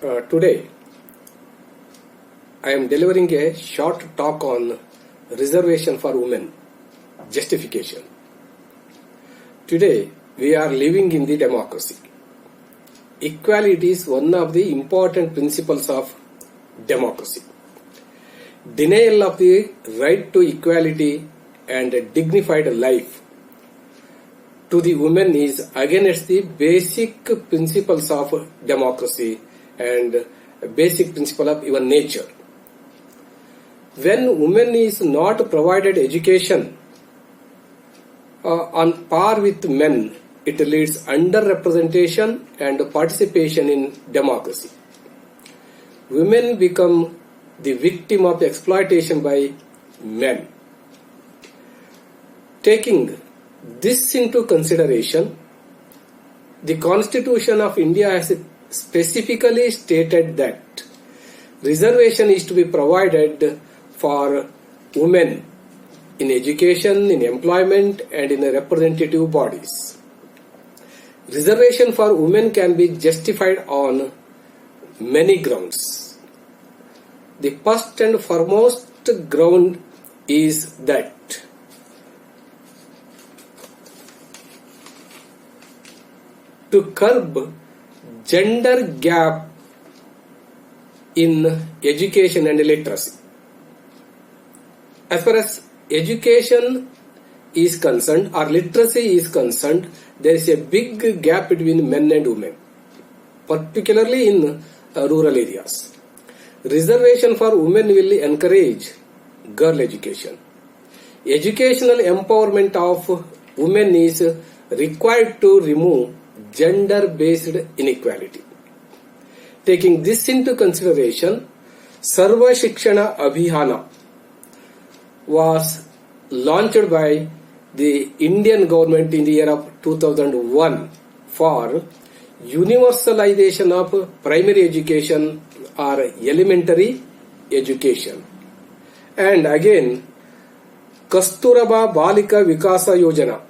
Today, I am delivering a short talk on reservation for women, justification. Today, we are living in the democracy. Equality is one of the important principles of democracy. Denial of the right to equality and a dignified life to the women is against the basic principles of democracy and basic principle of even nature. When women is not provided education on par with men, it leads underrepresentation and participation in democracy. Women become the victim of exploitation by men. Taking this into consideration, the Constitution of India has specifically stated that reservation is to be provided for women in education, in employment, and in representative bodies. Reservation for women can be justified on many grounds. The first and foremost ground is that to curb gender gap in education and literacy. As far as education is concerned or literacy is concerned, there is a big gap between men and women, particularly in rural areas. Reservation for women will encourage girl education. Educational empowerment of women is required to remove gender-based inequality. Taking this into consideration, Sarva Shikshana Abhiyana was launched by the Indian government in the year of 2001 for universalization of primary education or elementary education. And again, Kasturba Balika Vikasa Yojana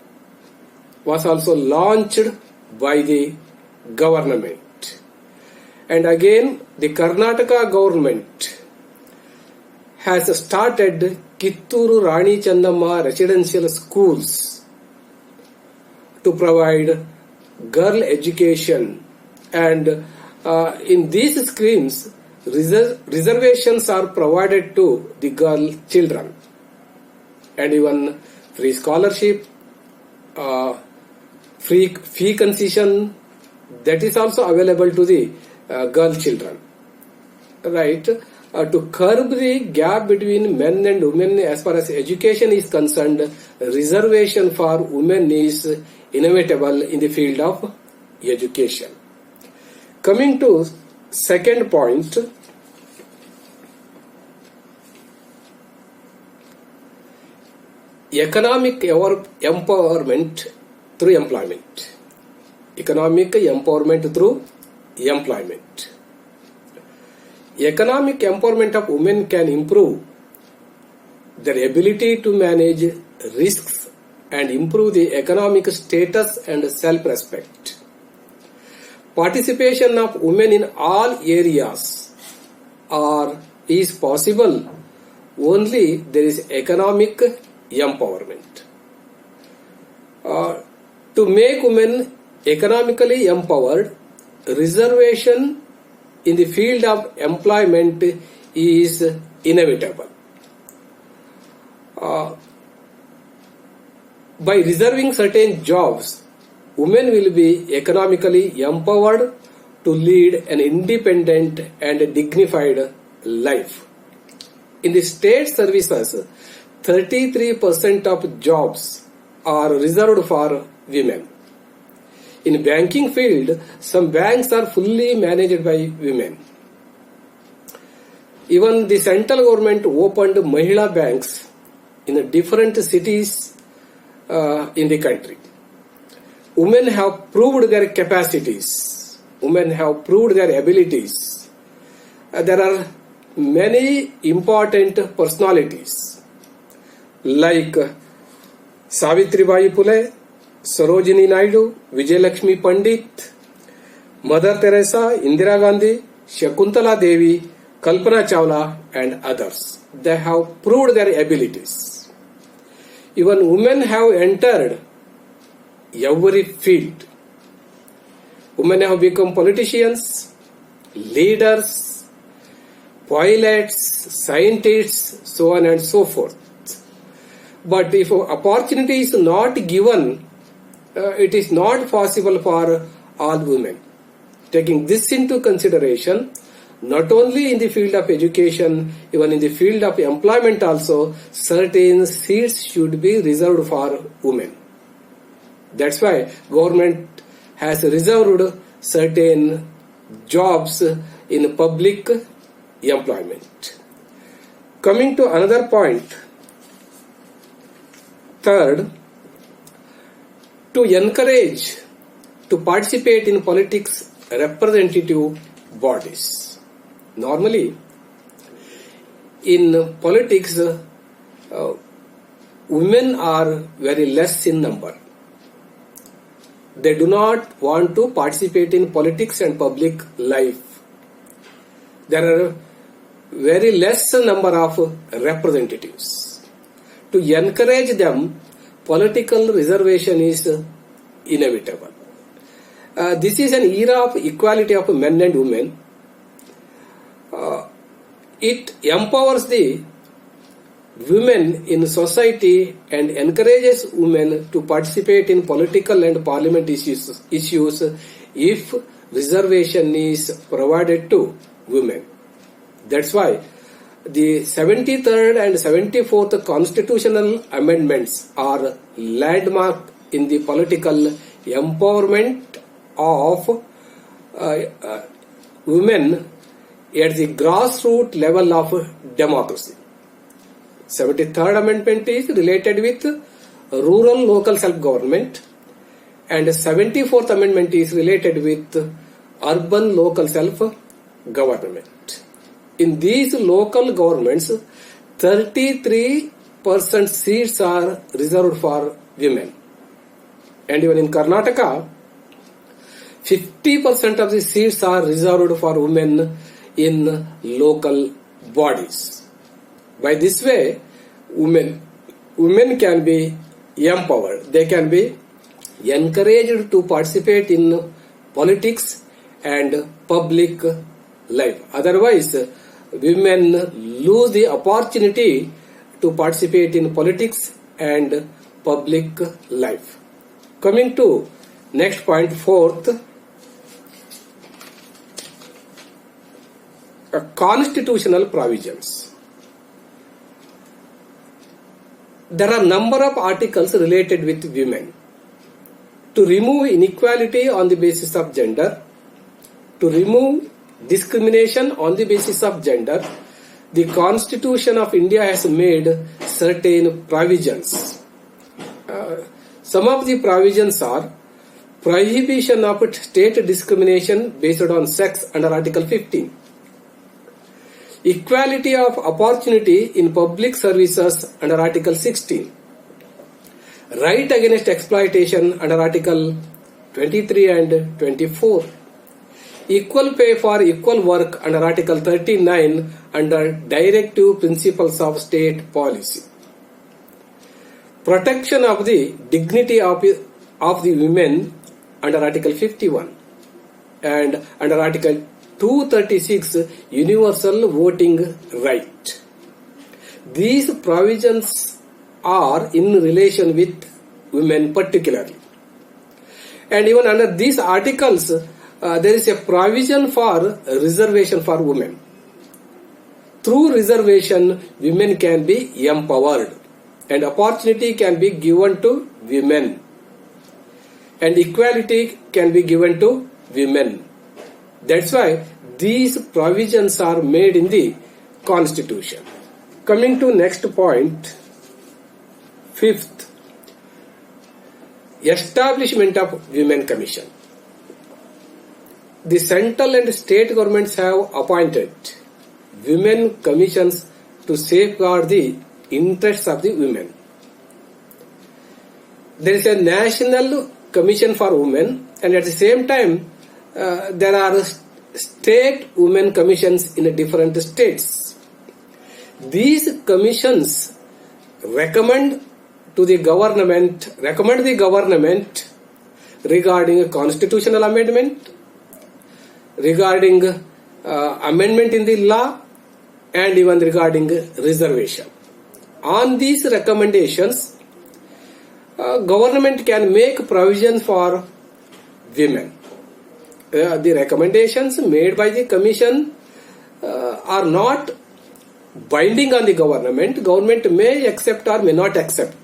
was also launched by the government. And again, the Karnataka government has started Kitturu Rani Chandamma residential schools to provide girl education, and in these schemes reservations are provided to the girl children, and even free scholarship, free fee concession, that is also available to the girl children, right? To curb the gap between men and women as far as education is concerned, reservation for women is inevitable in the field of education. Coming to second point, economic empowerment through employment. Economic empowerment through employment. Economic empowerment of women can improve their ability to manage risks and improve the economic status and self-respect. Participation of women in all areas is possible only there is economic empowerment. To make women economically empowered, reservation in the field of employment is inevitable. By reserving certain jobs, women will be economically empowered to lead an independent and dignified life. In the state services, 33% of jobs are reserved for women. In banking field, some banks are fully managed by women. Even the central government opened Mahila banks in different cities in the country. Women have proved their capacities. Women have proved their abilities. There are many important personalities like Savitribai Phule, Sarojini Naidu, Vijayalakshmi Pandit, Mother Teresa, Indira Gandhi, Shakuntala Devi, Kalpana Chawla and others. They have proved their abilities. Even women have entered every field. Women have become politicians, leaders, pilots, scientists, so on and so forth. But if opportunity is not given, it is not possible for all women. Taking this into consideration, not only in the field of education, even in the field of employment also, certain seats should be reserved for women. That's why government has reserved certain jobs in public employment. Coming to another point, third, to encourage to participate in politics representative bodies. Normally, in politics, women are very less in number. They do not want to participate in politics and public life. There are very less number of representatives. To encourage them, political reservation is inevitable. This is an era of equality of men and women. It empowers the women in society and encourages women to participate in political and parliament issues if reservation is provided to women. That's why the 73rd and 74th constitutional amendments are landmark in the political empowerment of women at the grassroots level of democracy. 73rd amendment is related with rural local self-government and 74th amendment is related with urban local self-government. In these local governments, 33% seats are reserved for women. And even in Karnataka, 50% of the seats are reserved for women in local bodies. By this way, women can be empowered. They can be encouraged to participate in politics and public life. Otherwise, women lose the opportunity to participate in politics and public life. Coming to next point, fourth, constitutional provisions. There are number of articles related with women. To remove inequality on the basis of gender, to remove discrimination on the basis of gender, the Constitution of India has made certain provisions. Some of the provisions are prohibition of state discrimination based on sex under Article 15. Equality of opportunity in public services under Article 16. Right against exploitation under Article 23 and 24. Equal pay for equal work under Article 39 under Directive Principles of State Policy. Protection of the dignity of the women under Article 51 and under Article 236 universal voting right. These provisions are in relation with women particularly. And even under these articles, there is a provision for reservation for women. Through reservation, women can be empowered and opportunity can be given to women and equality can be given to women. That's why these provisions are made in the Constitution. Coming to next point, fifth, establishment of Women Commission. The central and state governments have appointed women commissions to safeguard the interests of the women. There is a national commission for women and at the same time there are state women commissions in different states. These commissions recommend the government regarding a constitutional amendment, regarding amendment in the law, and even regarding reservation. On these recommendations, government can make provision for women. The recommendations made by the commission are not binding on the government. Government may accept or may not accept.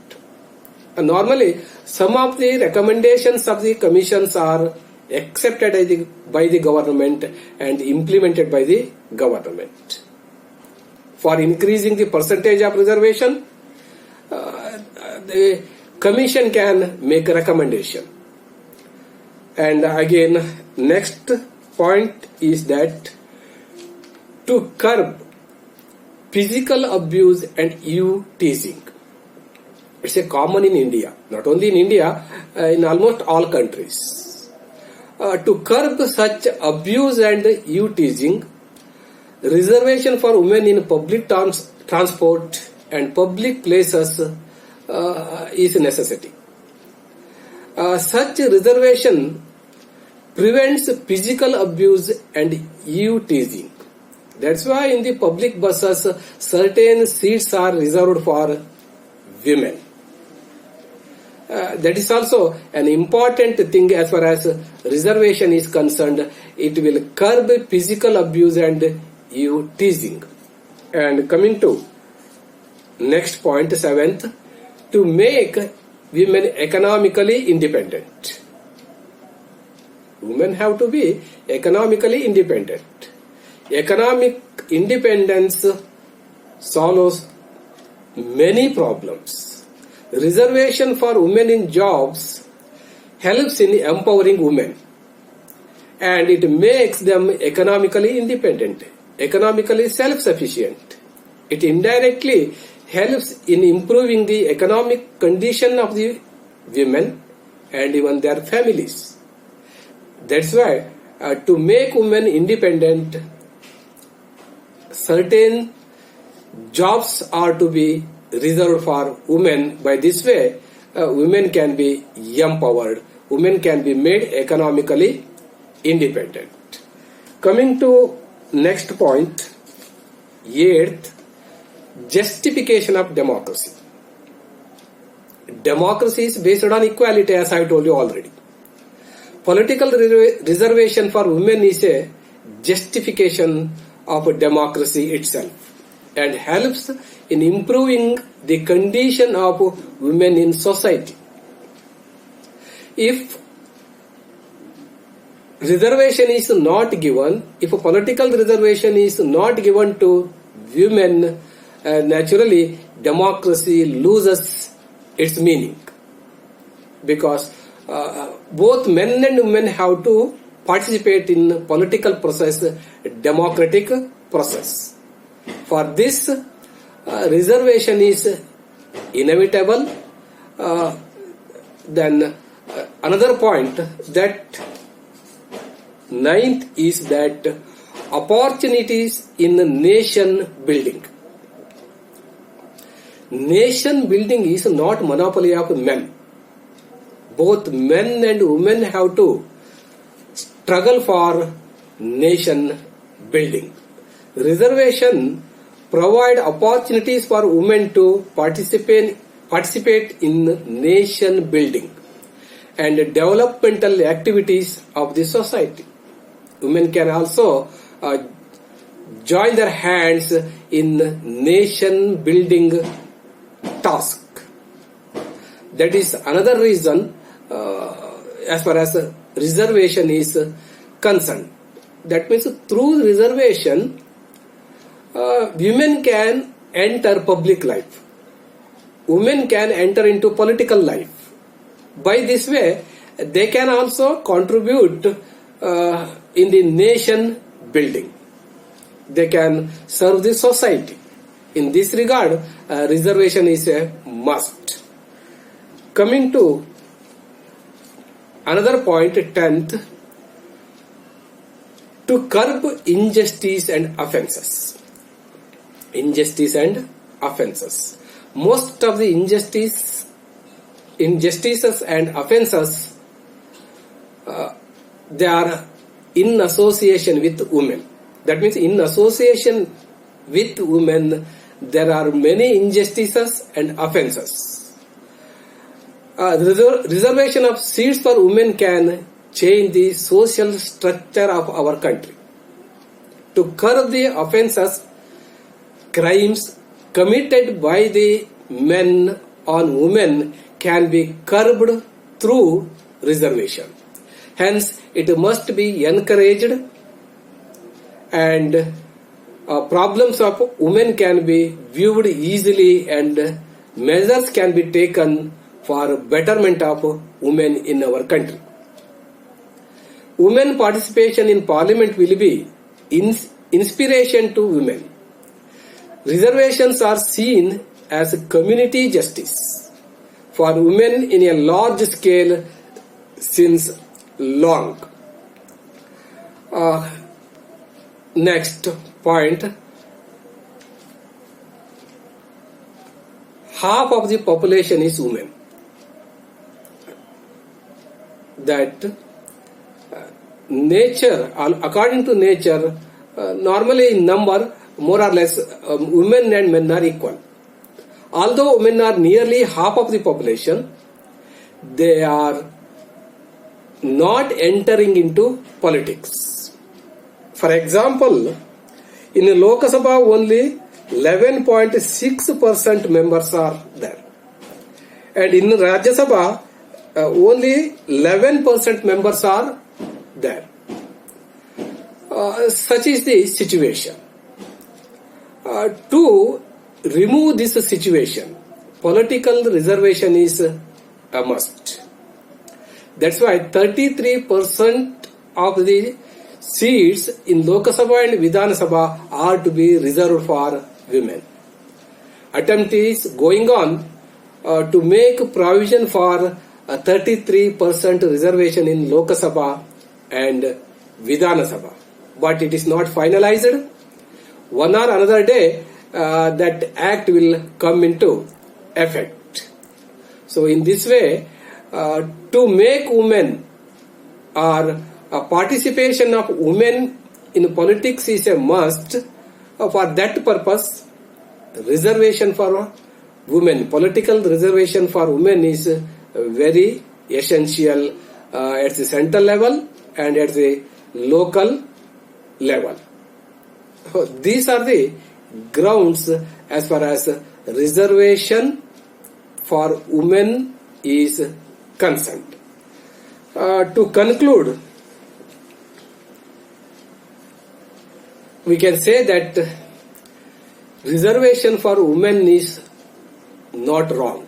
Normally, some of the recommendations of the commissions are accepted by the government and implemented by the government. For increasing the percentage of reservation, the commission can make a recommendation. And again, next point is that to curb physical abuse and teasing. It's a common in India, not only in India, in almost all countries. To curb such abuse and teasing, reservation for women in public transport and public places is a necessity. Such reservation prevents physical abuse and teasing. That's why in the public buses, certain seats are reserved for women. That is also an important thing as far as reservation is concerned. It will curb physical abuse and teasing. And coming to next point, 7th, to make women economically independent. Women have to be economically independent. Economic independence solves many problems. Reservation for women in jobs helps in empowering women, and it makes them economically independent, economically self-sufficient. It indirectly helps in improving the economic condition of the women and even their families. That's why to make women independent, certain jobs are to be reserved for women. By this way, women can be empowered, women can be made economically independent. Coming to next point, 8th, justification of democracy. Democracy is based on equality, as I told you already. Political reservation for women is a justification of democracy itself and helps in improving the condition of women in society. If reservation is not given, if a political reservation is not given to women, naturally democracy loses its meaning, because both men and women have to participate in political process, democratic process. For this, reservation is inevitable. Then another point, that 9th, is that opportunities in nation building. Nation building is not monopoly of men. Both men and women have to struggle for nation building. Reservation provide opportunities for women to participate in nation building and developmental activities of the society. Women can also join their hands in nation building task. That is another reason as far as reservation is concerned. That means through reservation, women can enter public life. Women can enter into political life. By this way, they can also contribute in the nation building. They can serve the society. In this regard, reservation is a must. Coming to another point, 10th, to curb injustice and offences. Injustice and offences. Most of the injustices and offences, they are in association with women. That means in association with women, there are many injustices and offences. Reservation of seats for women can change the social structure of our country. To curb the offences, crimes committed by the men on women can be curbed through reservation. Hence, it must be encouraged, and problems of women can be viewed easily, and measures can be taken for betterment of women in our country. Women participation in parliament will be inspiration to women. Reservations are seen as community justice for women in a large scale since long. Next point. Half of the population is women. That nature, according to nature, normally in number, more or less, women and men are equal. Although women are nearly half of the population, they are not entering into politics. For example, in Lok Sabha only 11.6% members are there, and in Rajya Sabha only 11% members are there. Such is the situation. To remove this situation, political reservation is a must. That's why 33% of the seats in Lok Sabha and Vidhan Sabha are to be reserved for women. Attempt is going on to make provision for a 33% reservation in Lok Sabha and Vidhan Sabha, but it is not finalized. One or another day, that act will come into effect. So in this way, to make women or participation of women in politics is a must. For that purpose, reservation for women, political reservation for women is very essential at the central level and at the local level. These are the grounds as far as reservation for women is concerned. To conclude, we can say that reservation for women is not wrong.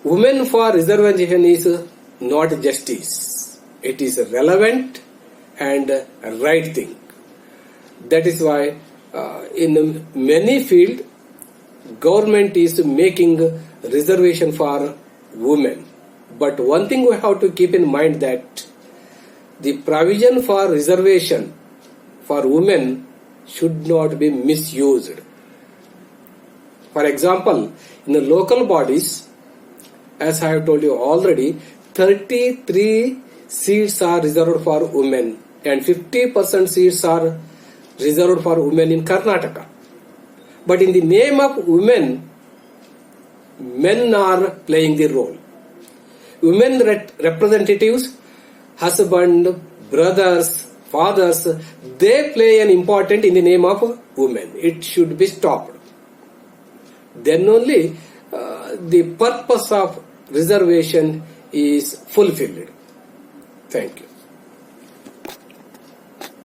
Women for reservation is not justice. It is relevant and a right thing. That is why in many fields, government is making reservation for women. But one thing we have to keep in mind that the provision for reservation for women should not be misused. For example, in the local bodies, as I have told you already, 33 seats are reserved for women and 50% seats are reserved for women in Karnataka. But in the name of women, men are playing the role. Women representatives, husband, brothers, fathers, they play an important in the name of women. It should be stopped. Then only the purpose of reservation is fulfilled. Thank you.